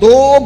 2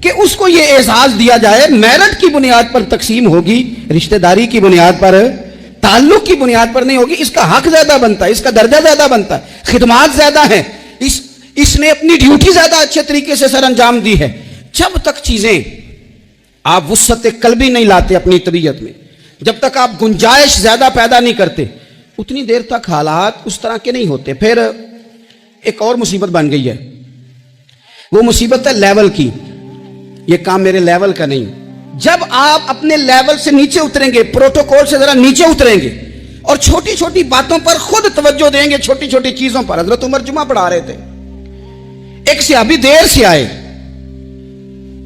کہ اس کو یہ احساس دیا جائے میرٹ کی بنیاد پر تقسیم ہوگی، رشتہ داری کی بنیاد پر، تعلق کی بنیاد پر نہیں ہوگی، اس کا حق زیادہ بنتا ہے، اس کا درجہ زیادہ بنتا ہے، خدمات زیادہ ہیں، اس نے اپنی ڈیوٹی زیادہ اچھے طریقے سے سر انجام دی ہے۔ جب تک چیزیں آپ وسعت قلبی نہیں لاتے اپنی طبیعت میں، جب تک آپ گنجائش زیادہ پیدا نہیں کرتے، اتنی دیر تک حالات اس طرح کے نہیں ہوتے۔ پھر ایک اور مصیبت بن گئی ہے، وہ مصیبت ہے لیول کی۔ یہ کام میرے لیول کا نہیں۔ جب آپ اپنے لیول سے نیچے اتریں گے، پروٹوکول سے ذرا نیچے اتریں گے اور چھوٹی چھوٹی باتوں پر خود توجہ دیں گے، چھوٹی چھوٹی چیزوں پر۔ حضرت عمر جمعہ پڑھا رہے تھے، ایک صحابی دیر سے آئے۔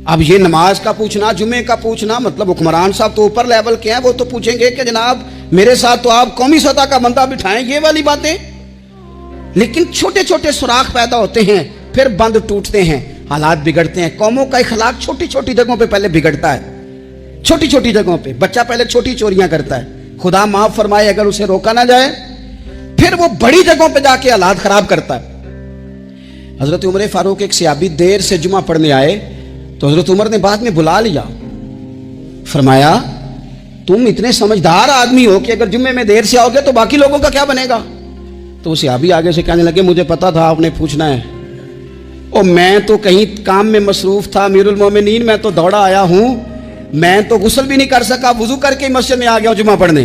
اب یہ نماز کا پوچھنا، جمعے کا پوچھنا، مطلب حکمران صاحب تو اوپر لیول کے ہیں، وہ تو پوچھیں گے کہ جناب میرے ساتھ تو آپ قومی سطح کا بندہ بٹھائیں، یہ والی باتیں۔ لیکن چھوٹے چھوٹے سوراخ پیدا ہوتے ہیں، پھر بند ٹوٹتے ہیں، حالات بگڑتے ہیں۔ قوموں کا اخلاق چھوٹی چھوٹی جگہوں پہ پہلے بگڑتا ہے، چھوٹی چھوٹی جگہوں پہ۔ بچہ پہلے چھوٹی چوریاں کرتا ہے، خدا معاف فرمائے اگر اسے روکا نہ جائے، پھر وہ بڑی جگہوں پہ جا کے حالات خراب کرتا ہے۔ حضرت عمر فاروق ایک صحابی دیر سے جمعہ پڑھنے آئے تو حضرت عمر نے بعد میں بلا لیا، فرمایا تم اتنے سمجھدار آدمی ہو کہ اگر جمعے میں دیر سے آؤ گے تو باقی لوگوں کا کیا بنے گا؟ تو وہ صحابی آگے سے کہنے لگے مجھے پتا تھا آپ نے پوچھنا ہے، اور میں تو کہیں کام میں مصروف تھا، امیر المومنین میں تو دوڑا آیا ہوں، میں تو غسل بھی نہیں کر سکا، وضو کر کے مسجد میں آ گیا ہوں جمعہ پڑھنے۔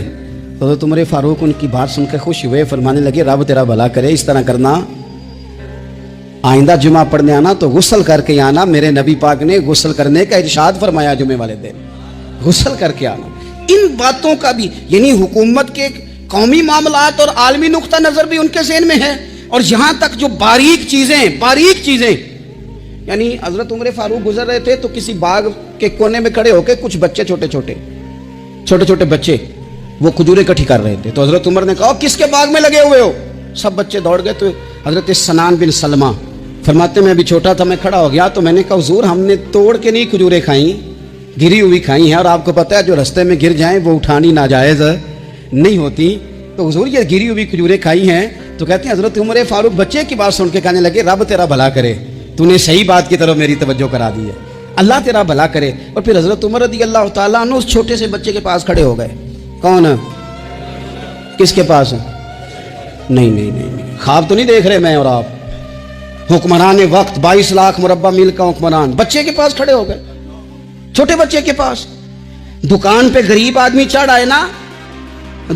تو حضرت عمر فاروق ان کی بات سن کے خوش ہوئے، فرمانے لگے رب تیرا بھلا کرے، اس طرح کرنا، آئندہ جمعہ پڑھنے آنا تو غسل کر کے آنا، میرے نبی پاک نے غسل کرنے کا ارشاد فرمایا جمعے والے دن، غسل کر کے آنا۔ ان باتوں کا بھی یعنی حکومت کے قومی معاملات اور عالمی نقطہ نظر بھی ان کے ذہن میں ہے، اور یہاں تک جو باریک چیزیں یعنی حضرت عمر فاروق گزر رہے تھے تو کسی باغ کے کونے میں کھڑے ہو کے کچھ بچے چھوٹے چھوٹے بچے وہ کھجوریں اکٹھی کر رہے تھے، تو حضرت عمر نے کہا کس کے باغ میں لگے ہوئے ہو؟ سب بچے دوڑ گئے، تو حضرت سنان بن سلمہ فرماتے میں ابھی چھوٹا تھا، میں کھڑا ہو گیا تو میں نے کہا حضور ہم نے توڑ کے نہیں کھجوریں کھائیں، گری ہوئی کھائی ہیں، اور آپ کو پتہ ہے جو رستے میں گر جائیں وہ اٹھانی ناجائز نہیں ہوتی، تو حضور یہ گری ہوئی کھجوریں کھائی ہیں۔ تو کہتے ہیں حضرت عمر فاروق بچے کی بات سن کے کہنے لگے رب تیرا بھلا کرے، تو نے صحیح بات کی طرف میری توجہ کرا دی ہے، اللہ تیرا بھلا کرے۔ اور پھر حضرت عمر رضی اللہ تعالیٰ عنہ اس چھوٹے سے بچے کے پاس کھڑے ہو گئے۔ کون؟ کس کے پاس؟ نہیں، خواب تو نہیں دیکھ رہے میں اور آپ؟ حکمران وقت 22 لاکھ مربع میل کا حکمران بچے کے پاس کھڑے ہو گئے، چھوٹے بچے کے پاس۔ دکان پہ غریب آدمی چڑھ آئے نا،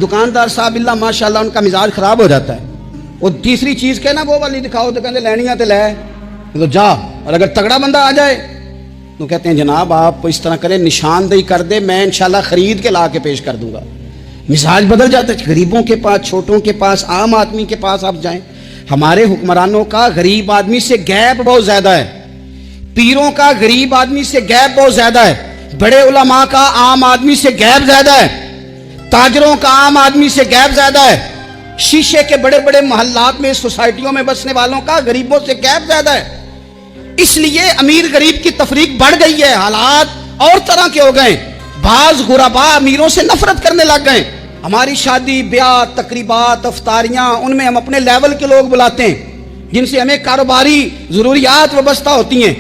دکاندار صاحب اللہ ماشاءاللہ ان کا مزاج خراب ہو جاتا ہے، وہ تیسری چیز کہنا وہ والی دکھاؤ تو کہتے لینیاں تے لے تو جا، اور اگر تگڑا بندہ آ جائے تو کہتے ہیں جناب آپ اس طرح کریں نشاندہی کر دے، میں انشاءاللہ خرید کے لا کے پیش کر دوں گا۔ مزاج بدل جاتا ہے، غریبوں کے پاس، چھوٹوں کے پاس، عام آدمی کے پاس آپ جائیں۔ ہمارے حکمرانوں کا غریب آدمی سے گیپ بہت زیادہ ہے، پیروں کا غریب آدمی سے گیپ بہت زیادہ ہے، بڑے علماء کا عام آدمی سے گیپ زیادہ ہے، تاجروں کا عام آدمی سے گیپ زیادہ ہے، شیشے کے بڑے بڑے محلات میں سوسائٹیوں میں بسنے والوں کا غریبوں سے گیپ زیادہ ہے۔ اس لیے امیر غریب کی تفریق بڑھ گئی ہے، حالات اور طرح کے ہو گئے، بعض غربا امیروں سے نفرت کرنے لگ گئے۔ ہماری شادی بیاہ تقریبات افطاریاں ان میں ہم اپنے لیول کے لوگ بلاتے ہیں جن سے ہمیں کاروباری ضروریات وابستہ ہوتی ہیں،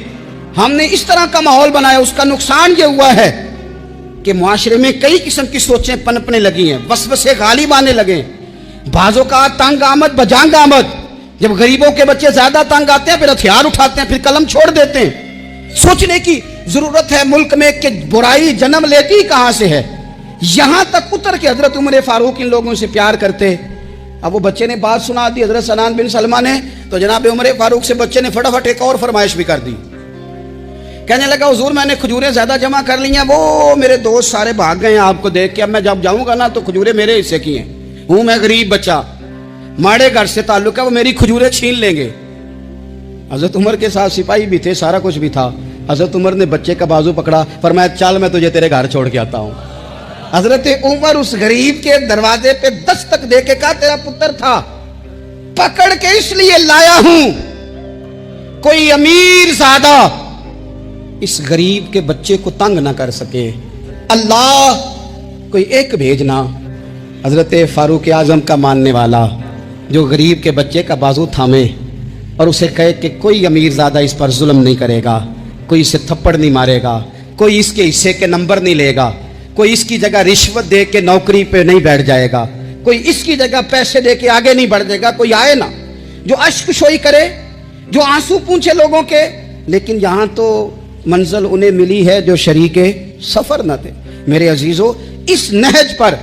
ہم نے اس طرح کا ماحول بنایا، اس کا نقصان یہ ہوا ہے کہ معاشرے میں کئی قسم کی سوچیں پنپنے لگی ہیں، وسوسے غالب آنے لگے، بعضوں کا تنگ آمد بجانگ آمد، جب غریبوں کے بچے زیادہ تنگ آتے ہیں پھر ہتھیار اٹھاتے ہیں، پھر قلم چھوڑ دیتے ہیں۔ سوچنے کی ضرورت ہے ملک میں کہ برائی جنم لیتی کہاں سے ہے، یہاں تک اتر کے حضرت عمر فاروق ان لوگوں سے پیار کرتے۔ اب وہ بچے نے بات سنا دی حضرت سنان بن سلمہ نے، تو جناب عمر فاروق سے بچے نے فٹافٹ ایک اور فرمائش بھی کر دی، کہنے لگا حضور میں نے کھجوریں زیادہ جمع کر لی ہیں، وہ میرے دوست سارے بھاگ گئے ہیں آپ کو دیکھ کے، اب میں جب جاؤں گا نا تو کھجوریں میرے حصے کی ہیں، ہوں میں غریب بچہ، ماڑے گھر سے تعلق ہے، وہ میری کھجوریں چھین لیں گے۔ حضرت عمر کے ساتھ سپاہی بھی تھے، سارا کچھ بھی تھا۔ حضرت عمر نے بچے کا بازو پکڑا، فرمایا چل میں تجھے تیرے گھر چھوڑ کے آتا ہوں۔ حضرت عمر اس غریب کے دروازے پہ دستک دے کے کہا تیرا پتر تھا، پکڑ کے اس لیے لایا ہوں کوئی امیر زادہ اس غریب کے بچے کو تنگ نہ کر سکے، اللہ کوئی ایک بھیجنا حضرت فاروق اعظم کا ماننے والا جو غریب کے بچے کا بازو تھامے اور اسے کہے کہ کوئی امیر زادہ اس پر ظلم نہیں کرے گا، کوئی اسے تھپڑ نہیں مارے گا, کوئی اس کے حصے کے نمبر نہیں لے گا, کوئی اس کی جگہ رشوت دے کے نوکری پہ نہیں بیٹھ جائے گا, کوئی اس کی جگہ پیسے دے کے آگے نہیں بڑھ جائے گا. کوئی آئے نا جو اشک شوئی کرے, جو آنسو پونچھے لوگوں کے, لیکن یہاں تو منزل انہیں ملی ہے جو شریک سفر نہ تھے. میرے عزیزو, اس نہج پر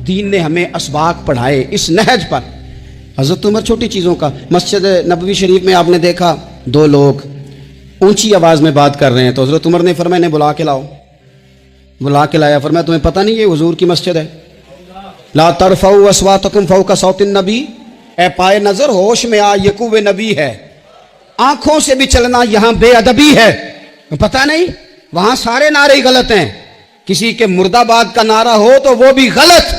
دین نے ہمیں اسباق پڑھائے, اس نہج پر. حضرت عمر چھوٹی چیزوں کا, مسجد نبوی شریف میں آپ نے دیکھا دو لوگ اونچی آواز میں بات کر رہے ہیں, تو حضرت عمر نے فرمایا انہیں بلا کے لاؤ. بلا کے لایا, فرمایا تمہیں پتہ نہیں یہ حضور کی مسجد ہے؟ لا ترفعوا اصواتکم فوق صوت النبی, اے پائے نظر ہوش میں آ, یہ کوہ نبی ہے. آنکھوں سے بھی چلنا یہاں بے ادبی ہے. پتہ نہیں وہاں سارے نعرے غلط ہیں, کسی کے مرد آباد کا نعرہ ہو تو وہ بھی غلط,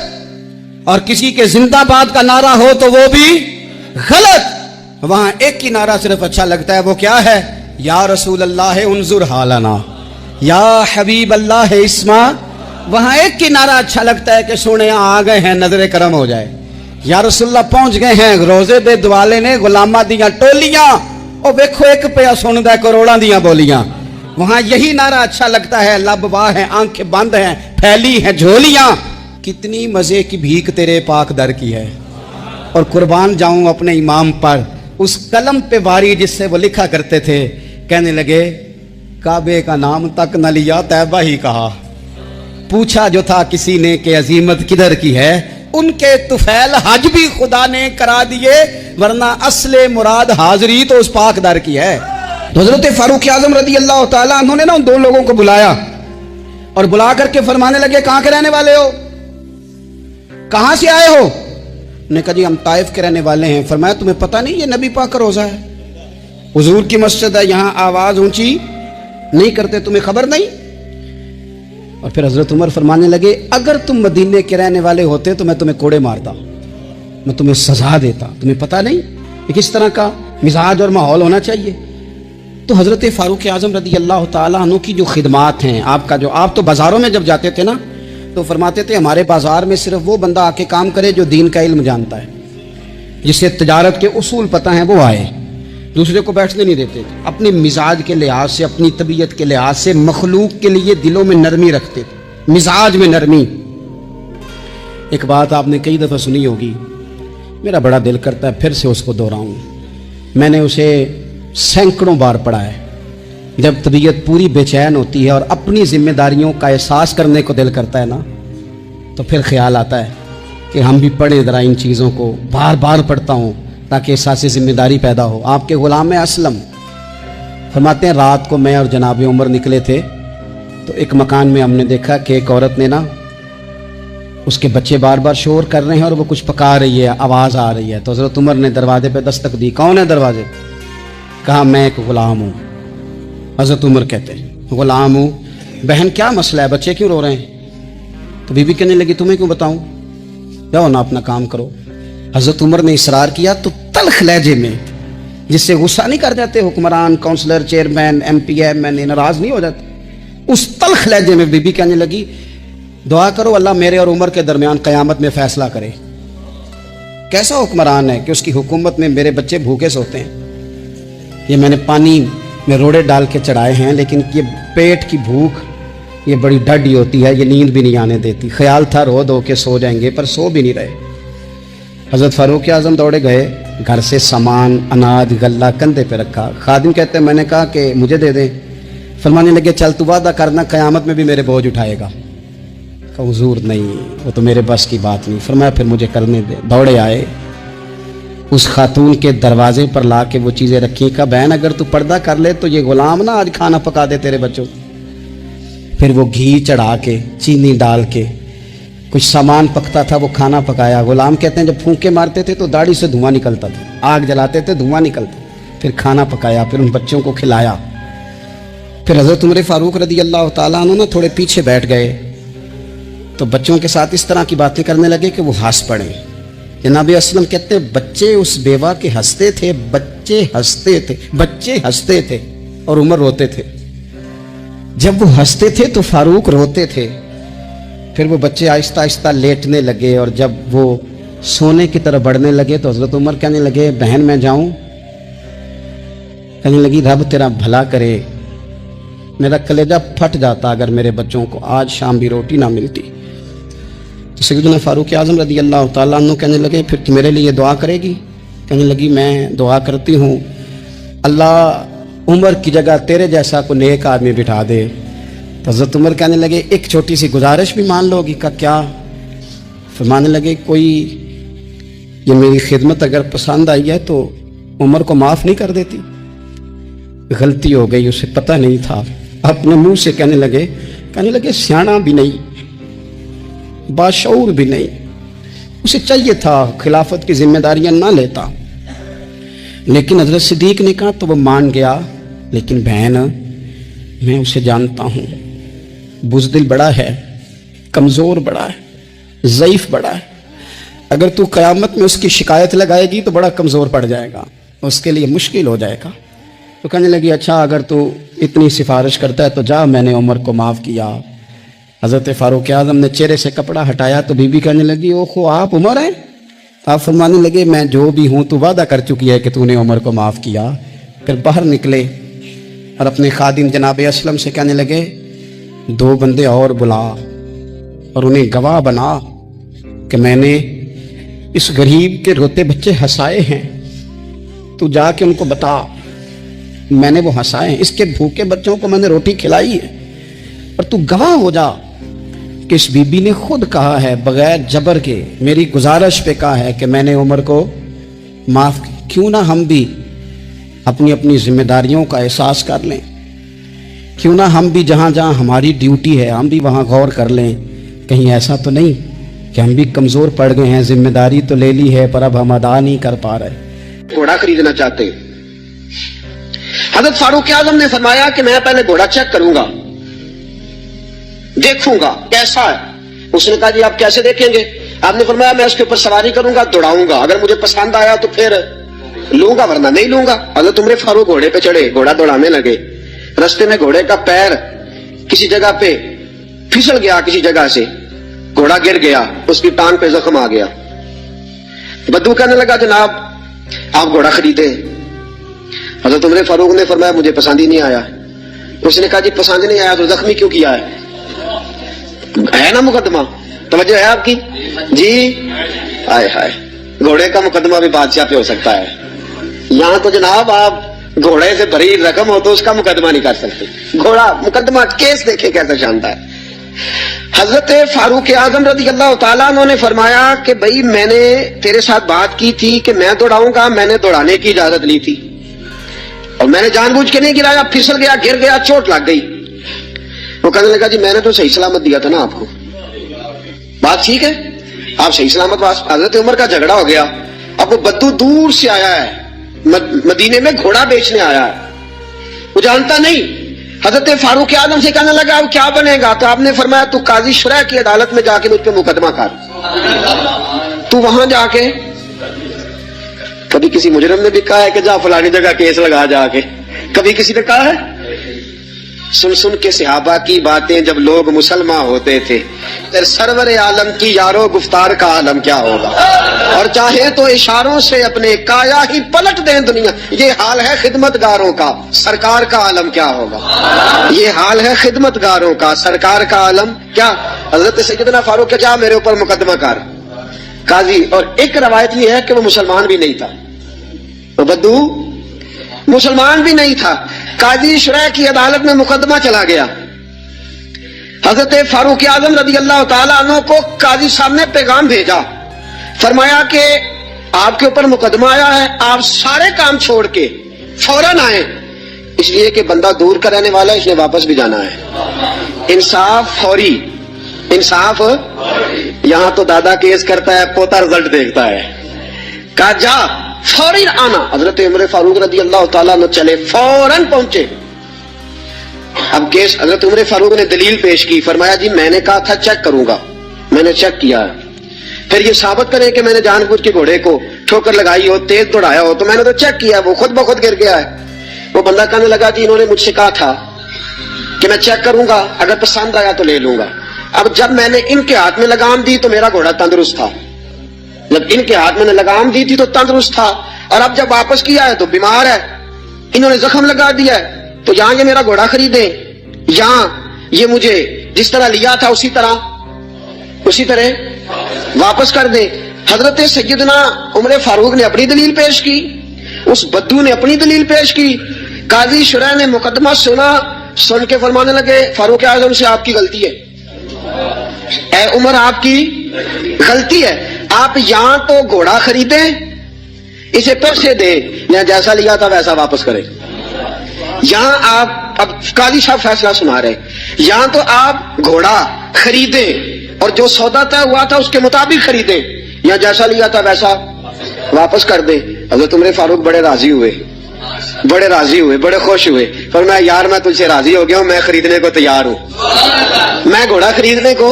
اور کسی کے زندہ باد کا نعرہ ہو تو وہ بھی غلط. وہاں ایک ہی نعرہ صرف اچھا لگتا ہے, وہ کیا ہے؟ یا رسول اللہ انظر حالنا, یا حبیب اللہ اسما. وہاں ایک ہی نعرہ اچھا لگتا ہے کہ سونے آ گئے ہیں, نظر کرم ہو جائے. یا رسول اللہ پہنچ گئے ہیں, روزے دے دوالے نے غلامہ دیاں ٹولیاں, او ویکھو ایک پیا سندا ہے کروڑاں دیاں بولیاں. وہاں یہی نعرہ اچھا لگتا ہے, لب واہ ہیں, آنکھیں بند ہیں, پھیلی ہیں جھولیاں. کتنی مزے کی بھیک تیرے پاک در کی ہے. اور قربان جاؤں اپنے امام پر, اس قلم پہ باری جس سے وہ لکھا کرتے تھے. کہنے لگے کعبے کا نام تک نہ لیا, طیبہ ہی کہا. پوچھا جو تھا کسی نے کہ عظیمت کدھر کی ہے, ان کے طفیل حج بھی خدا نے کرا دیے, ورنہ اصل مراد حاضری تو اس پاک در کی ہے. تو حضرت فاروق اعظم رضی اللہ تعالیٰ عنہ نے نا ان دو لوگوں کو بلایا, اور بلا کر کے فرمانے لگے کہاں کے رہنے والے ہو, کہاں سے آئے ہو؟ نے کہا جی ہم طائف کے رہنے والے ہیں. فرمایا تمہیں پتہ نہیں یہ نبی پاک کا روزہ ہے, حضور کی مسجد ہے, یہاں آواز اونچی نہیں کرتے, تمہیں خبر نہیں؟ اور پھر حضرت عمر فرمانے لگے اگر تم مدینے کے رہنے والے ہوتے تو میں تمہیں کوڑے مارتا, میں تمہیں سزا دیتا. تمہیں پتہ نہیں کہ کس طرح کا مزاج اور ماحول ہونا چاہیے. تو حضرت فاروق اعظم رضی اللہ تعالیٰ عنہ کی جو خدمات ہیں, آپ تو بازاروں میں جب جاتے تھے نا تو فرماتے تھے ہمارے بازار میں صرف وہ بندہ آ کے کام کرے جو دین کا علم جانتا ہے, جسے تجارت کے اصول پتہ ہیں وہ آئے. دوسرے کو بیٹھنے نہیں دیتے تھے. اپنے مزاج کے لحاظ سے, اپنی طبیعت کے لحاظ سے مخلوق کے لیے دلوں میں نرمی رکھتے تھے, مزاج میں نرمی. ایک بات آپ نے کئی دفعہ سنی ہوگی, میرا بڑا دل کرتا ہے پھر سے اس کو دہراؤں. میں نے اسے سینکڑوں بار پڑھا ہے. جب طبیعت پوری بے چین ہوتی ہے اور اپنی ذمہ داریوں کا احساس کرنے کو دل کرتا ہے نا, تو پھر خیال آتا ہے کہ ہم بھی پڑھیں ذرا ان چیزوں کو. بار بار پڑھتا ہوں تاکہ احساس ذمہ داری پیدا ہو. آپ کے غلام اسلم فرماتے ہیں رات کو میں اور جناب عمر نکلے تھے, تو ایک مکان میں ہم نے دیکھا کہ ایک عورت نے نا, اس کے بچے بار بار شور کر رہے ہیں اور وہ کچھ پکا رہی ہے, آواز آ رہی ہے. تو حضرت عمر نے دروازے پہ دستک دی. کون ہے دروازے؟ کہا میں ایک غلام ہوں. حضرت عمر کہتے ہیں غلام ہوں, بہن کیا مسئلہ ہے, بچے کیوں رو رہے ہیں؟ تو بی بی کہنے لگی تمہیں کیوں بتاؤں, جاؤ نا اپنا کام کرو. حضرت عمر نے اصرار کیا تو تلخ لہجے میں, جس سے غصہ نہیں کر جاتے حکمران, councillor, chairman, M P, M N A ناراض نہیں ہو جاتے, اس تلخ لہجے میں بی بی کہنے لگی دعا کرو اللہ میرے اور عمر کے درمیان قیامت میں فیصلہ کرے. کیسا حکمران ہے کہ اس کی حکومت میں میرے بچے بھوکے سوتے ہیں, یہ میں نے پانی میں روڑے ڈال کے چڑھائے ہیں, لیکن یہ پیٹ کی بھوک یہ بڑی ڈڈی ہوتی ہے, یہ نیند بھی نہیں آنے دیتی. خیال تھا رو دو کے سو جائیں گے, پر سو بھی نہیں رہے. حضرت فاروق اعظم دوڑے گئے, گھر سے سامان, اناج, غلہ کندھے پہ رکھا. خادم کہتے ہیں میں نے کہا کہ مجھے دے دیں. فرمانے لگے چل تو وعدہ کرنا قیامت میں بھی میرے بوجھ اٹھائے گا. کہا حضور نہیں, وہ تو میرے بس کی بات نہیں. فرمایا پھر مجھے کرنے دے. دوڑے آئے, اس خاتون کے دروازے پر لا کے وہ چیزیں رکھی. کہا بہن اگر تو پردہ کر لے تو یہ غلام نا آج کھانا پکا دے تیرے بچوں. پھر وہ گھی چڑھا کے, چینی ڈال کے, کچھ سامان پکتا تھا وہ کھانا پکایا. غلام کہتے ہیں جب پھونکے مارتے تھے تو داڑھی سے دھواں نکلتا تھا, آگ جلاتے تھے دھواں نکلتا. پھر کھانا پکایا, پھر ان بچوں کو کھلایا. پھر حضرت عمر فاروق رضی اللہ تعالیٰ عنہ نا تھوڑے پیچھے بیٹھ گئے, تو بچوں کے ساتھ اس طرح کی باتیں کرنے لگے کہ وہ ہنس پڑے. جناب اسلم کہتے ہیں بچے اس بیوہ کے ہنستے تھے, بچے ہنستے تھے اور عمر روتے تھے. جب وہ ہنستے تھے تو فاروق روتے تھے. پھر وہ بچے آہستہ آہستہ لیٹنے لگے, اور جب وہ سونے کی طرف بڑھنے لگے تو حضرت عمر کہنے لگے بہن میں جاؤں؟ کہنے لگی رب تیرا بھلا کرے, میرا کلیجہ پھٹ جاتا اگر میرے بچوں کو آج شام بھی روٹی نہ ملتی۔ تو سیدنا فاروق اعظم رضی اللہ تعالیٰ عنہ کہنے لگے پھر تو میرے لیے دعا کرے گی؟ کہنے لگی میں دعا کرتی ہوں اللہ عمر کی جگہ تیرے جیسا کو نیک آدمی بٹھا دے۔ تو حضرت عمر کہنے لگے ایک چھوٹی سی گزارش بھی مان لو گی؟ کا کیا؟ فرمانے لگے کوئی یہ میری خدمت اگر پسند آئی ہے تو عمر کو معاف نہیں کر دیتی؟ غلطی ہو گئی، اسے پتہ نہیں تھا، اپنے منہ سے کہنے لگے سیاںا بھی نہیں، باشعور بھی نہیں، اسے چاہیے تھا خلافت کی ذمہ داریاں نہ لیتا، لیکن حضرت صدیق نے کہا تو وہ مان گیا۔ لیکن بہن میں اسے جانتا ہوں، بزدل بڑا ہے، کمزور بڑا ہے، ضعیف بڑا ہے، اگر تو قیامت میں اس کی شکایت لگائے گی تو بڑا کمزور پڑ جائے گا، اس کے لیے مشکل ہو جائے گا۔ تو کہنے لگی اچھا اگر تو اتنی سفارش کرتا ہے تو جا، میں نے عمر کو معاف کیا۔ حضرت فاروق اعظم نے چہرے سے کپڑا ہٹایا تو بی بی کہنے لگی اوہو آپ عمر ہیں؟ آپ فرمانے لگے میں جو بھی ہوں تو وعدہ کر چکی ہے کہ تو نے عمر کو معاف کیا۔ پھر باہر نکلے اور اپنے خادم جناب اسلم سے کہنے لگے 2 بندے اور بلا اور انہیں گواہ بنا کہ میں نے اس غریب کے روتے بچے ہنسائے ہیں، تو جا کے ان کو بتا میں نے وہ ہنسائے ہیں، اس کے بھوکے بچوں کو میں نے روٹی کھلائی ہے، اور تو گواہ ہو جا کہ اس بی بی نے خود کہا ہے بغیر جبر کے، میری گزارش پہ کہا ہے کہ میں نے عمر کو معاف کی۔ کیوں نہ ہم بھی اپنی اپنی ذمہ داریوں کا احساس کر لیں، کیوں نہ ہم بھی جہاں جہاں ہماری ڈیوٹی ہے ہم بھی وہاں غور کر لیں، کہیں ایسا تو نہیں کہ ہم بھی کمزور پڑ گئے ہیں، ذمہ داری تو لے لی ہے پر اب ہم ادا نہیں کر پا رہے۔ گھوڑا خریدنا چاہتے ہیں، حضرت فاروق اعظم نے فرمایا کہ میں پہلے گھوڑا چیک کروں گا، دیکھوں گا کیسا ہے۔ اس نے کہا جی آپ کیسے دیکھیں گے؟ آپ نے فرمایا میں اس کے اوپر سواری کروں گا، دوڑاؤں گا، اگر مجھے پسند آیا تو پھر لوں گا ورنہ نہیں لوں گا۔ حضرت عمر فاروق گھوڑے پہ چڑھے، گھوڑا دوڑانے لگے، رستے میں گھوڑے کا پیر کسی جگہ پہ پھسل گیا، کسی جگہ سے گھوڑا گر گیا، اس کی ٹانگ پہ زخم آ گیا۔ بدو کہنے لگا جناب آپ گھوڑا خریدے؟ حضرت عمر فاروق نے فرمایا مجھے پسند ہی نہیں آیا۔ اس نے کہا جی پسند نہیں آیا تو زخمی کیوں کیا ہے نا مقدمہ؟ توجہ ہے آپ کی جی؟ ہائے ہائے، گھوڑے کا مقدمہ بھی بادشاہ پہ ہو سکتا ہے، یہاں تو جناب آپ گھوڑے سے بھری رقم ہو تو اس کا مقدمہ نہیں کر سکتے، گھوڑا مقدمہ کیس دیکھے کیسا شاندار ہے۔ حضرت فاروق اعظم رضی اللہ تعالیٰ عنہ نے فرمایا کہ بھائی میں نے تیرے ساتھ بات کی تھی کہ میں دوڑاؤں گا، میں نے دوڑانے کی اجازت لی تھی اور میں نے جان بوجھ کے نہیں گرایا، پھسل گیا، گر گیا، چوٹ لگ گئی۔ وہ کہنے لگا جی میں نے تو صحیح سلامت دیا تھا نا آپ کو، بات ٹھیک ہے، آپ صحیح سلامت۔ حضرت عمر کا جھگڑا ہو گیا، اب وہ بدو دور سے آیا ہے، مدینے میں گھوڑا بیچنے آیا ہے، وہ جانتا نہیں۔ حضرت فاروق اعظم سے کہنے لگا اب کیا بنے گا؟ تو آپ نے فرمایا تو قاضی شرح کی عدالت میں جا کے مجھ پہ مقدمہ کر، تو وہاں جا کے کبھی کسی مجرم نے بھی کہا ہے کہ جا فلانی جگہ کیس لگا جا کے، کبھی کسی نے کہا ہے؟ سن سن کے صحابہ کی باتیں جب لوگ مسلمان ہوتے تھے، پھر سرور عالم کی یارو گفتار کا عالم کیا ہوگا، اور چاہے تو اشاروں سے اپنے کایا ہی پلٹ دیں دنیا۔ یہ حال ہے خدمت گاروں کا، سرکار کا عالم کیا ہوگا؟ یہ حال ہے خدمت گاروں کا، سرکار کا عالم کیا؟ حضرت سیدنا فاروق کے جا میرے اوپر مقدمہ کر قاضی۔ اور ایک روایت یہ ہے کہ وہ مسلمان بھی نہیں تھا، وہ بدو مسلمان بھی نہیں تھا، قاضی شرح کی عدالت میں مقدمہ چلا گیا۔ حضرت فاروق اعظم رضی اللہ تعالیٰ عنہ کو قاضی صاحب نے پیغام بھیجا، فرمایا کہ آپ کے اوپر مقدمہ آیا ہے، آپ سارے کام چھوڑ کے فوراً آئیں، اس لیے کہ بندہ دور کا رہنے والا ہے، اس نے واپس بھی جانا ہے۔ انصاف فوری، انصاف یہاں تو دادا کیس کرتا ہے، پوتا رزلٹ دیکھتا ہے۔ کہا جا فوری آنا۔ حضرت عمر فاروق رضی اللہ تعالیٰ نے چلے، فوراً پہنچے۔ اب کیس حضرت عمر فاروق نے دلیل پیش کی، فرمایا جی میں نے کہا تھا چیک کروں گا، میں نے چیک کیا ہے، پھر یہ ثابت کریں کہ میں نے جان بوجھ کے گھوڑے کو ٹھوکر لگائی ہو، تیز دوڑایا ہو، تو میں نے تو چیک کیا، وہ خود بخود گر گیا ہے۔ وہ بندہ کہنے لگا جی انہوں نے مجھ سے کہا تھا کہ میں چیک کروں گا، اگر پسند آیا تو لے لوں گا۔ اب جب میں نے ان کے ہاتھ میں لگام دی تو میرا گھوڑا تندرست تھا، جب ان کے ہاتھ میں نے لگام دی تھی تو تندرست تھا، اور اب جب واپس کیا ہے تو بیمار ہے، انہوں نے زخم لگا دیا ہے، تو یہاں یہ میرا گھوڑا خریدے یہاں یہ مجھے جس طرح لیا تھا اسی طرح واپس کر دیں. حضرت سیدنا عمر فاروق نے اپنی دلیل پیش کی, اس بدو نے اپنی دلیل پیش کی. قاضی شرح نے مقدمہ سن کے فرمانے لگے فاروق اعظم سے آپ کی غلطی ہے, اے عمر آپ کی غلطی ہے, آپ یہاں تو گھوڑا خریدیں, اسے پیسے دیں, یا جیسا لیا تھا ویسا واپس کریں. یہاں آپ, اب قاضی صاحب فیصلہ سنا رہے, یہاں تو آپ گھوڑا خریدیں اور جو سودا طے ہوا تھا اس کے مطابق خریدیں, یا جیسا لیا تھا ویسا واپس کر دیں. حضرت عمر فاروق بڑے راضی ہوئے, بڑے خوش ہوئے. فرمایا یار میں تجھ سے راضی ہو گیا ہوں, میں خریدنے کو تیار ہوں, میں گھوڑا خریدنے کو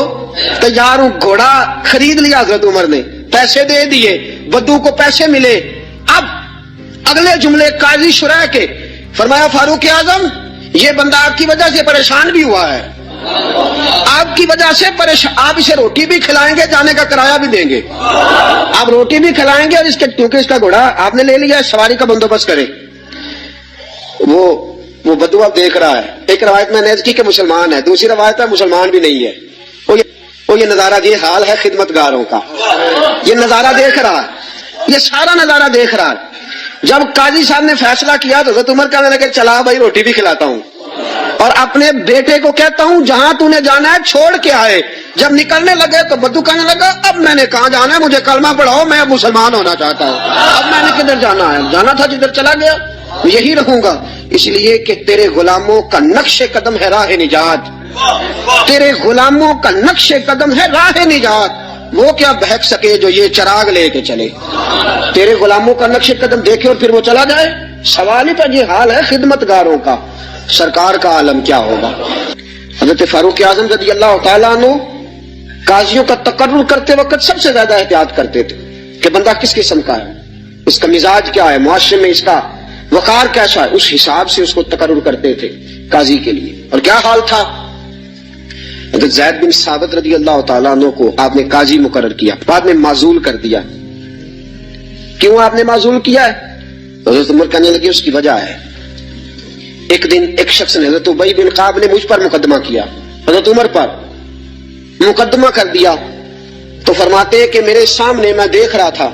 تیار ہوں. گھوڑا خرید لیا حضرت عمر نے, پیسے دے دیے, بدو کو پیسے ملے. اب اگلے جملے قاضی شرح کے, فرمایا فاروق اعظم یہ بندہ آپ کی وجہ سے پریشان بھی ہوا ہے, آپ کی وجہ سے پریشان, آپ اسے روٹی بھی کھلائیں گے, جانے کا کرایہ بھی دیں گے, آپ روٹی بھی کھلائیں گے, اور اس کے کیونکہ اس کا گھوڑا آپ نے لے لیا, سواری کا بندوبست کریں. وہ بدو اب دیکھ رہا ہے. ایک روایت میں نے کی کہ مسلمان ہے, دوسری روایت ہے مسلمان بھی نہیں ہے. وہ یہ نظارہ, یہ حال ہے خدمت گاروں کا, یہ نظارہ دیکھ رہا ہے, یہ سارا نظارہ دیکھ رہا ہے. جب قاضی صاحب نے فیصلہ کیا تو حضرت عمر کہنے لگے چلا بھائی روٹی بھی کھلاتا ہوں, اور اپنے بیٹے کو کہتا ہوں جہاں تو نے جانا ہے چھوڑ کے آئے. جب نکلنے لگے تو بدو کہنے لگا اب میں نے کہاں جانا ہے, مجھے کلمہ پڑھاؤ, میں مسلمان ہونا چاہتا ہوں, اب میں نے کدھر جانا ہے, جانا تھا جدھر چلا گیا یہی رہوں گا. اس لیے کہ تیرے غلاموں کا نقش قدم ہے راہ نجات, تیرے غلاموں کا نقش قدم ہے راہ نجات. وہ کیا بہک سکے جو یہ چراغ لے کے چلے, تیرے غلاموں کا نقش قدم دیکھے اور پھر وہ چلا جائے. سوال ہی پہ یہ حال ہے خدمت گاروں کا, سرکار کا عالم کیا ہوگا. حضرت فاروق اعظم رضی اللہ تعالیٰ عنہ قاضیوں کا تقرر کرتے وقت سب سے زیادہ احتیاط کرتے تھے کہ بندہ کس قسم کا ہے, اس کا مزاج کیا ہے, معاشرے میں اس کا وقار کیسا ہے, اس حساب سے اس کو تقرر کرتے تھے قاضی کے لیے. اور کیا حال تھا, حضرت زید بن ثابت رضی اللہ تعالیٰ عنہ کو آپ نے قاضی مقرر کیا, بعد میں معزول کر دیا. کیوں آپ نے معزول کیا ہے؟ حضرت عمر کہنے لگے اس کی وجہ ہے, ایک دن ایک شخص نے, حضرت ابی بن کعب نے مجھ پر مقدمہ کیا, حضرت عمر پر مقدمہ کر دیا. تو فرماتے ہیں کہ میرے سامنے میں دیکھ رہا تھا,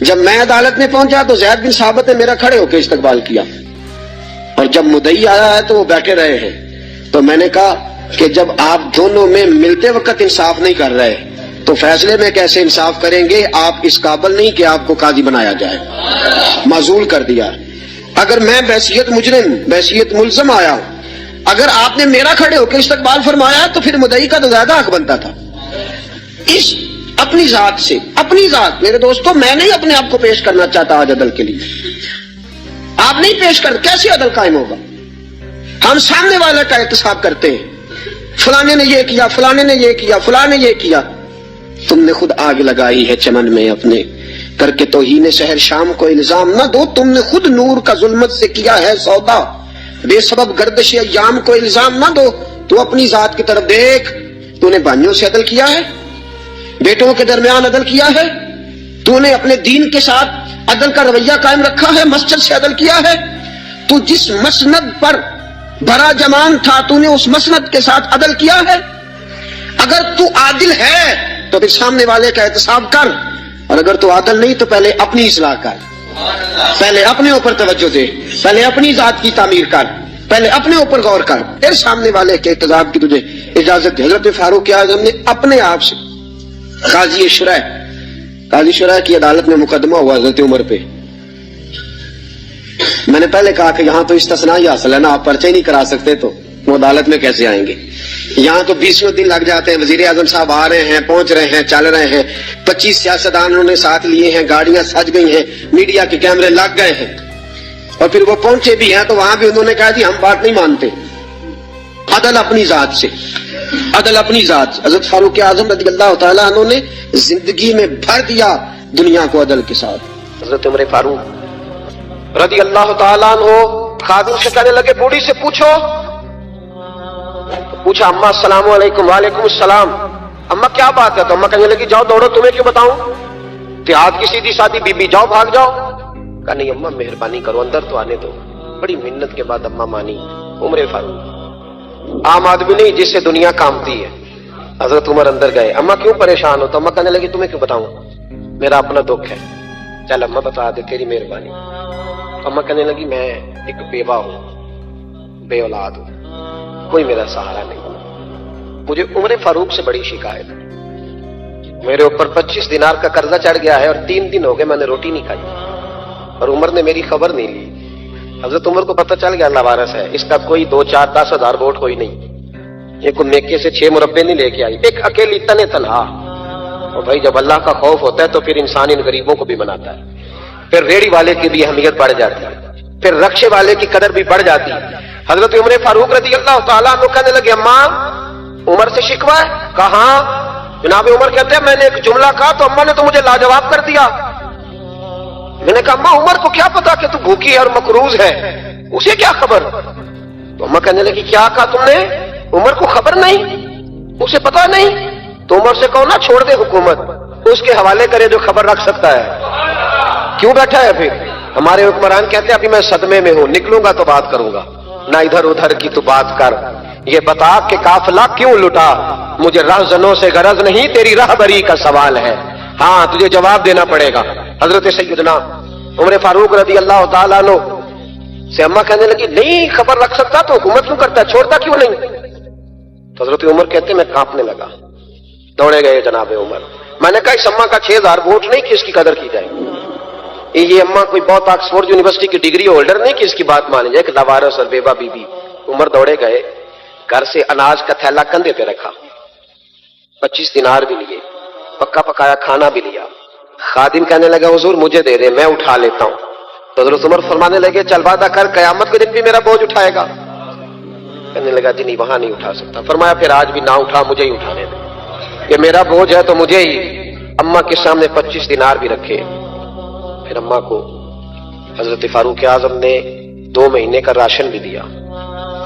جب میں عدالت میں پہنچا تو زید بن ثابت نے میرا کھڑے ہو کے استقبال کیا, اور جب مدعی آیا ہے تو وہ بیٹھے رہے ہیں. تو میں نے کہا کہ جب آپ دونوں میں ملتے وقت انصاف نہیں کر رہے تو فیصلے میں کیسے انصاف کریں گے, آپ اس قابل نہیں کہ آپ کو قاضی بنایا جائے. معزول کر دیا. اگر میں بحیثیت مجرم, بحیثیت ملزم آیا ہوں, اگر آپ نے میرا کھڑے ہو کے استقبال فرمایا تو پھر مدعی کا تو زیادہ حق بنتا تھا. اس اپنی ذات سے, اپنی ذات, میرے دوستوں میں نہیں اپنے آپ کو پیش کرنا چاہتا آج عدل کے لیے, آپ نہیں پیش کر, کیسے عدل قائم ہوگا. ہم سامنے والے کا احتساب کرتے ہیں, فلانے نے یہ کیا, فلانے نے یہ کیا, فلانے نے یہ کیا. تم نے خود آگ لگائی ہے چمن میں اپنے, کر کے توہین شہر شام کو الزام نہ دو, تم نے خود نور کا ظلمت سے کیا ہے سودا, بے سبب گردش ایام کو الزام نہ دو. تو اپنی ذات کی طرف دیکھ, تو نے بھائیوں سے عدل کیا ہے, بیٹوں کے درمیان عدل کیا ہے, تو نے اپنے دین کے ساتھ عدل کا رویہ قائم رکھا ہے, مسجد سے عدل کیا ہے. تو جس مسند پر بڑا جمان تھا تو نے اس مسند کے ساتھ عدل کیا ہے. اگر تو عادل ہے تو پھر سامنے والے کا احتساب کر, اور اگر تو عادل نہیں تو پہلے اپنی اصلاح کر, پہلے اپنے اوپر توجہ دے, پہلے اپنی ذات کی تعمیر کر, پہلے اپنے اوپر غور کر, پھر سامنے والے کے احتساب کی تجھے اجازت ہے. حضرت فاروق اعظم نے اپنے آپ سے قاضی شرح کی عدالت میں مقدمہ ہوا حضرت عمر پہ. میں نے پہلے کہا کہ یہاں تو استثناء ہی حاصل ہے نا, آپ پرچے نہیں کرا سکتے تو وہ عدالت میں کیسے آئیں گے. یہاں تو 20 دن لگ جاتے ہیں, وزیر اعظم صاحب آ رہے ہیں, پہنچ رہے ہیں, چل رہے ہیں, 25 سیاستدانوں نے ساتھ لیے ہیں, گاڑیاں سج گئی ہیں, میڈیا کے کیمرے لگ گئے ہیں, اور پھر وہ پہنچے بھی ہیں تو وہاں بھی انہوں نے کہا جی ہم بات نہیں مانتے. عدل اپنی ذات سے, عدل اپنی ذات. حضرت فاروق اعظم رضی اللہ تعالیٰ عنہ نے زندگی میں بھر دیا دنیا کو عدل کے ساتھ. حضرت عمر فاروق رضی اللہ تعالیٰ عنہ خادم سے کہنے لگے بوڑھی سے پوچھو. پوچھا اماں السلام علیکم. وعلیکم السلام. اماں کیا بات ہے؟ تو اماں کہنے لگی جاؤ دوڑو, تمہیں کیوں بتاؤں, دیہات کی سیدھی سادی بی بی, جاؤ بھاگ جاؤ. کہا نہیں اماں مہربانی کرو, اندر تو آنے دو. بڑی منت کے بعد اماں مانی. عمر فاروق عام آدمی نہیں جس سے دنیا کامتی ہے. حضرت عمر اندر گئے. اما کیوں پریشان ہو؟ تو اما کہنے لگی تمہیں کیوں بتاؤں، میرا اپنا دکھ ہے. چل اما بتا دے، تیری مہربانی. اما کہنے لگی میں ایک بیوہ ہوں، بے اولاد ہوں، کوئی میرا سہارا نہیں. مجھے عمر فاروق سے بڑی شکایت ہے. میرے اوپر 25 دینار کا قرضہ چڑھ گیا ہے اور 3 دن ہو گئے میں نے روٹی نہیں کھائی، اور عمر نے میری خبر نہیں لی. حضرت عمر کو پتہ چل گیا لوارث ہے، اس کا کوئی 2 4 10 ہزار ووٹ کوئی نہیں. یہ کوئی میکے سے 6 مربے نہیں لے کے آئی، ایک اکیلی تنے تنہا. اور بھائی جب اللہ کا خوف ہوتا ہے تو پھر انسان ان غریبوں کو بھی مناتا ہے. پھر ریڑھی والے کی بھی اہمیت بڑھ جاتی ہے، پھر رکشے والے کی قدر بھی بڑھ جاتی ہے. حضرت عمر فاروق رضی اللہ تعالیٰ عنہ کہنے لگے اماں عمر سے شکوہ ہے؟ کہاں؟ جناب عمر کہتے ہیں میں نے ایک جملہ کہا تو اماں نے تو مجھے لاجواب کر دیا. میں نے کہا اماں عمر کو کیا پتا کہ تو بھوکی ہے اور مقروض ہے، اسے کیا خبر؟ تو اماں کہنے لگی کیا کہا تم نے؟ عمر کو خبر نہیں، اسے پتا نہیں؟ تو عمر سے کہو نا چھوڑ دے حکومت، اس کے حوالے کرے جو خبر رکھ سکتا ہے. کیوں بیٹھا ہے پھر؟ ہمارے حکمران کہتے ہیں ابھی میں صدمے میں ہوں، نکلوں گا تو بات کروں گا. نہ ادھر ادھر کی تو بات کر، یہ بتا کہ قافلہ کیوں لٹا؟ مجھے راہزنوں سے غرض نہیں، تیری راہبری کا سوال ہے. ہاں تجھے جواب دینا پڑے گا. حضرت سیدنا عمر فاروق رضی اللہ تعالیٰ عنہ سے اماں کہنے لگی نہیں خبر رکھ سکتا تو حکومت کیوں کرتا ہے، چھوڑتا کیوں نہیں؟ تو حضرت عمر کہتے میں کانپنے لگا. دوڑے گئے جناب عمر. میں نے کہا اس اماں کا 6000 ووٹ نہیں کہ اس کی قدر کی جائے. یہ اماں کوئی بہت آکسفورڈ یونیورسٹی کی ڈگری ہولڈر نہیں کہ اس کی بات مانی جائے. کہ لوارث اور بیوہ بی بی. عمر دوڑے گئے، گھر سے اناج کا تھیلا کندھے پہ رکھا، 25 دینار بھی لیے، پکا پکایا کھانا بھی لیا. خادم کہنے لگا حضور مجھے دے دے میں اٹھا لیتا ہوں. تو حضرت عمر فرمانے لگے چل وعدہ کر قیامت کے دن بھی میرا بوجھ اٹھائے گا. کہنے لگا جی نہیں وہاں نہیں اٹھا سکتا. فرمایا پھر آج بھی نہ اٹھا، مجھے ہی اٹھانے دے، یہ میرا بوجھ ہے تو مجھے ہی. اماں کے سامنے 25 دینار بھی رکھے. پھر اماں کو حضرت فاروق اعظم نے 2 مہینے کا راشن بھی دیا،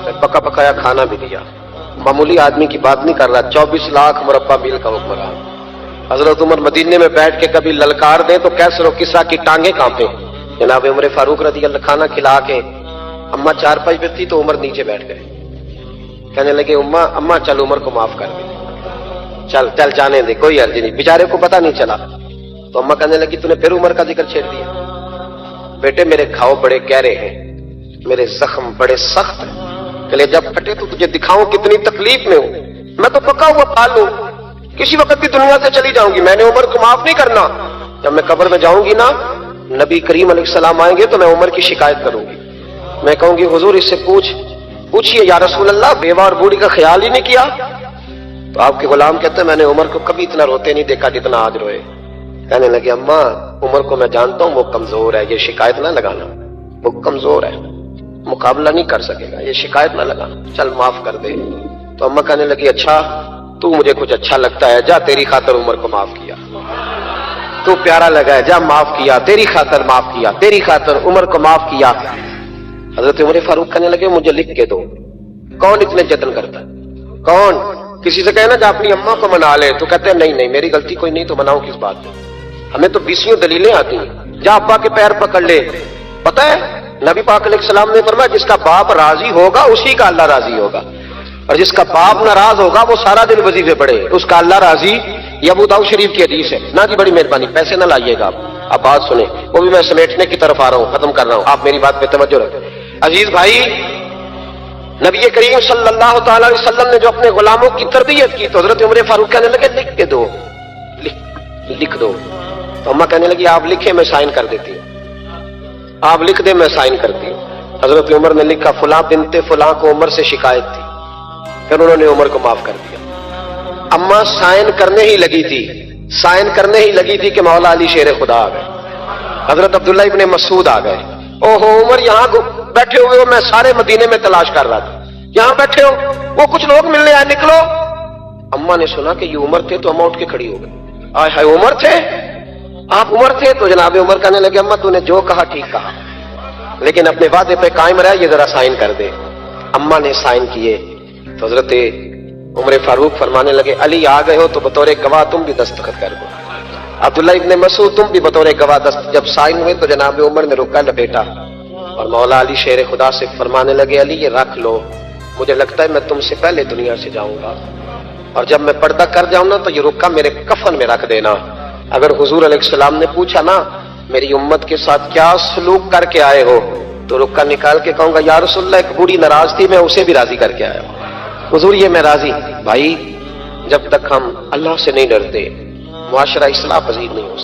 پھر پکا پکایا کھانا بھی دیا. معمولی آدمی کی بات نہیں کر رہا، 24 لاکھ مربع میل کا حکمران. حضرت عمر مدینے میں بیٹھ کے کبھی للکار دیں تو کیسر و کسرا کی ٹانگیں کانپیں. جناب عمر فاروق رضی اللہ کھانا کھلا کے اماں 4 پہ تھی تو عمر نیچے بیٹھ گئے. کہنے لگے اماں چل عمر کو معاف کر دے، چل چل جانے دے، کوئی عرض نہیں، بیچارے کو پتہ نہیں چلا. تو اماں کہنے لگی تو نے پھر عمر کا ذکر چھیڑ دیا. بیٹے میرے گھاؤ بڑے گہرے ہیں، میرے زخم بڑے سخت ہیں، کہ جب پھٹے تو تجھے دکھاؤں کتنی تکلیف میں ہوں. میں تو پکا ہوا پال لوں، کسی وقت بھی دنیا سے چلی جاؤں گی، میں نے عمر کو معاف نہیں کرنا. جب میں قبر میں جاؤں گی نا، نبی کریم علیہ السلام آئیں گے تو میں عمر کی شکایت کروں گی. میں کہوں گی حضور اس سے پوچھئے یا رسول اللہ بیوہ اور بوڑھی کا خیال ہی نہیں کیا. تو آپ کے غلام کہتے ہیں میں نے عمر کو کبھی اتنا روتے نہیں دیکھا جتنا آج روئے. کہنے لگے اماں عمر کو میں جانتا ہوں وہ کمزور ہے، یہ شکایت نہ لگانا، وہ کمزور ہے، مقابلہ نہیں کر سکے گا، یہ شکایت نہ لگانا، چل معاف کر دے. تو اماں کہنے لگی اچھا تو مجھے کچھ اچھا لگتا ہے، جا تیری خاطر عمر کو معاف کیا. تو پیارا لگا ہے، جا معاف کیا، تیری خاطر معاف کیا، تیری خاطر عمر کو معاف کیا. حضرت عمر فاروق کہنے لگے مجھے لکھ کے دو. کون اتنے جتن کرتا ہے؟ کون؟ کسی سے کہنا جا اپنی اماں کو منا لے تو کہتے ہیں نہیں نہیں میری غلطی کوئی نہیں تو مناؤں کس بات میں؟ ہمیں تو 20 دلیلیں آتی ہیں. جا ابا کے پیر پکڑ لے. پتہ ہے نبی پاک علیہ السلام نے فرمایا جس کا باپ راضی ہوگا اسی کا اللہ راضی ہوگا، اور جس کا باپ ناراض ہوگا وہ سارا دن وظیفے پڑھے اس کا اللہ راضی. یہ ابو داؤد شریف کی حدیث ہے. نا جی بڑی مہربانی پیسے نہ لائیے گا آپ بات سنیں، وہ بھی میں سمیٹنے کی طرف آ رہا ہوں، ختم کر رہا ہوں، آپ میری بات پہ توجہ رکھیں. عزیز بھائی نبی کریم صلی اللہ تعالی علیہ وسلم نے جو اپنے غلاموں کی تربیت کی تو حضرت عمر فاروق کہنے لگے لکھ کے دو، لکھ دو. تو اماں کہنے لگی آپ لکھیں میں سائن کر دیتی ہوں، آپ لکھ دیں میں سائن کرتی ہوں. حضرت عمر نے لکھا فلاں بنت فلاں کو عمر سے شکایت تھی، پھر انہوں نے عمر کو معاف کر دیا. اماں سائن کرنے ہی لگی تھی کہ مولا علی شیر خدا آ گئے، حضرت عبداللہ ابن مسعود آ گئے. اوہو عمر یہاں بیٹھے ہوئے ہو، میں سارے مدینے میں تلاش کر رہا تھا، یہاں بیٹھے ہو، وہ کچھ لوگ ملنے آئے، نکلو. اماں نے سنا کہ یہ عمر تھے تو اماں اٹھ کے کھڑی ہو گئی. آئے ہائے عمر تھے، آپ عمر تھے؟ تو جناب عمر کہنے لگے اماں تو نے جو کہا ٹھیک کہا، لیکن اپنے وعدے پہ قائم رہا، یہ ذرا سائن کر دے. اماں نے سائن کیے تو حضرت عمر فاروق فرمانے لگے علی آ گئے ہو تو بطور گواہ تم بھی دستخط کر دو، عبداللہ ابن مسعود تم بھی بطور گواہ جب سائن ہوئے تو جناب عمر نے رکا لپیٹا اور مولا علی شیر خدا سے فرمانے لگے علی یہ رکھ لو، مجھے لگتا ہے میں تم سے پہلے دنیا سے جاؤں گا، اور جب میں پردہ کر جاؤں نا تو یہ رکا میرے کفن میں رکھ دینا۔ اگر حضور علیہ السلام نے پوچھا نا میری امت کے ساتھ کیا سلوک کر کے آئے ہو، تو رکا نکال کے کہوں گا یا رسول اللہ ایک بوڑھی ناراض تھی میں اسے بھی راضی کر کے آیا ہوں۔ حضور یہ میں راضی۔ بھائی جب تک ہم اللہ سے نہیں ڈرتے معاشرہ اصلاح پذیر نہیں ہو سکتا۔